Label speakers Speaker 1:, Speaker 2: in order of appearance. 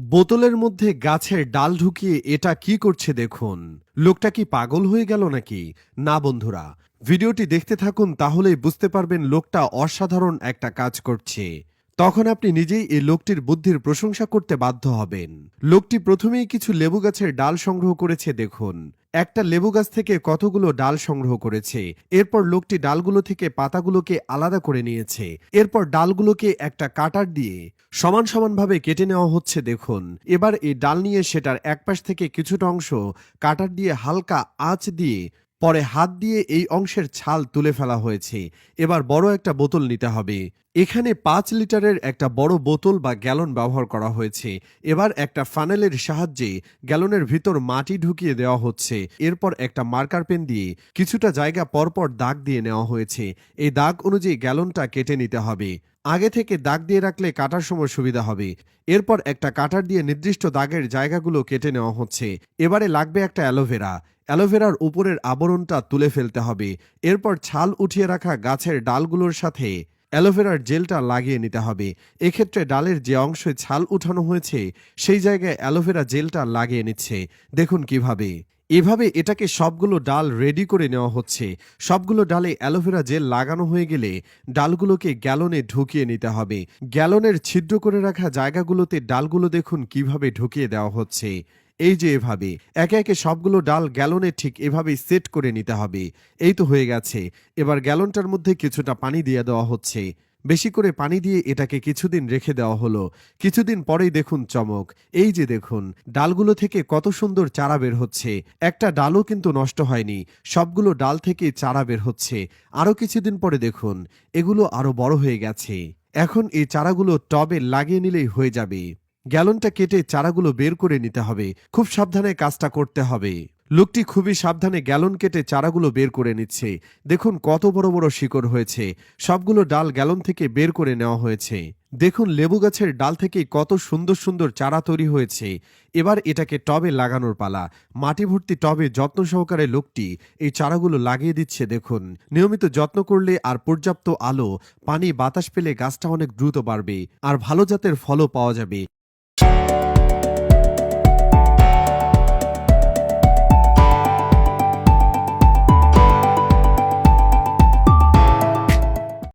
Speaker 1: বোতলের মধ্যে গাছের ডাল ঢুকিয়ে এটা কি করছে দেখুন। লোকটা কি পাগল হয়ে গেল নাকি? না বন্ধুরা, ভিডিওটি দেখতে থাকুন, তাহলেই বুঝতে পারবেন লোকটা অসাধারণ একটা কাজ করছে। তখন আপনি নিজেই এই লোকটির বুদ্ধির প্রশংসা করতে বাধ্য হবেন। লোকটি প্রথমেই কিছু লেবু গাছের ডাল সংগ্রহ করেছে দেখুন। একটা লেবু গাছ থেকে কতগুলো ডাল সংগ্রহ করেছে। এরপর লোকটি ডালগুলো থেকে পাতাগুলোকে আলাদা করে নিয়েছে। এরপর ডালগুলোকে একটা কাটার দিয়ে সমান সমানভাবে কেটে নেওয়া হচ্ছে দেখুন। এবার এই ডাল নিয়ে সেটার একপাশ থেকে কিছুটা অংশ কাটার দিয়ে হালকা আঁচ দিয়ে পরে হাত দিয়ে এই অংশের ছাল তুলে ফেলা হয়েছে। এবার বড় একটা বোতল নিতে হবে। এখানে 5 লিটারের একটা বড় বোতল বা গ্যালন ব্যবহার করা হয়েছে। এবার একটা ফানেলের সাহায্যে গ্যালনের ভিতর মাটি ঢুকিয়ে দেওয়া হচ্ছে। এরপর একটা মার্কার পেন দিয়ে কিছুটা জায়গা পরপর দাগ দিয়ে নেওয়া হয়েছে। এই দাগ অনুযায়ী গ্যালনটা কেটে নিতে হবে। আগে থেকে দাগ দিয়ে রাখলে কাটার সময় সুবিধা হবে। এরপর একটা কাটার দিয়ে নির্দিষ্ট দাগের জায়গাগুলো কেটে নেওয়া হচ্ছে। এবারে লাগবে একটা অ্যালোভেরা। অ্যালোভেরার উপরের আবরণটা তুলে ফেলতে হবে। এরপর ছাল উঠিয়ে রাখা গাছের ডালগুলোর সাথে অ্যালোভেরার জেলটা লাগিয়ে নিতে হবে। এক্ষেত্রে ডালের যে অংশে ছাল উঠানো হয়েছে সেই জায়গায় অ্যালোভেরা জেলটা লাগিয়ে নিচ্ছে। দেখুন কিভাবে। এভাবে এটাকে সবগুলো ডাল রেডি করে নেওয়া হচ্ছে। সবগুলো ডালে অ্যালোভেরা জেল লাগানো হয়ে গেলে ডালগুলোকে গ্যালনে ঢুকিয়ে নিতে হবে। গ্যালনের ছিদ্র করে রাখা জায়গাগুলোতে ডালগুলো দেখুন কিভাবে ঢুকিয়ে দেওয়া হচ্ছে। এই যে এভাবে একে একে সবগুলো ডাল গ্যালনে ঠিক এভাবেই সেট করে নিতে হবে। এই তো হয়ে গেছে। এবার গ্যালনটার মধ্যে কিছুটা পানি দিয়ে দেওয়া হচ্ছে। বেশি করে পানি দিয়ে এটাকে কিছুদিন রেখে দেওয়া হলো। কিছুদিন পরেই দেখুন চমক। এই যে দেখুন, ডালগুলো থেকে কত সুন্দর চারা বের হচ্ছে। একটা ডালও কিন্তু নষ্ট হয়নি। সবগুলো ডাল থেকে চারা বের হচ্ছে। আরো কিছুদিন পরে দেখুন, এগুলো আরো বড় হয়ে গেছে। এখন এই চারাগুলো টবে লাগিয়ে নিলেই হয়ে যাবে। গ্যালনটা কেটে চারাগুলো বের করে নিতে হবে। খুব সাবধানে কাজটা করতে হবে। লোকটি খুবই সাবধানে গ্যালন কেটে চারাগুলো বের করে নিচ্ছে। দেখুন কত বড় বড় শিকড় হয়েছে। সবগুলো ডাল গ্যালন থেকে বের করে নেওয়া হয়েছে। দেখুন লেবু গাছের ডাল থেকে কত সুন্দর সুন্দর চারা তৈরি হয়েছে। এবার এটাকে টবে লাগানোর পালা। মাটি ভর্তি টবে যত্ন সহকারে লোকটি এই চারাগুলো লাগিয়ে দিচ্ছে দেখুন। নিয়মিত যত্ন করলে আর পর্যাপ্ত আলো, পানি, বাতাস পেলে গাছটা অনেক দ্রুত বাড়বে আর ভালো জাতের ফলও পাওয়া যাবে।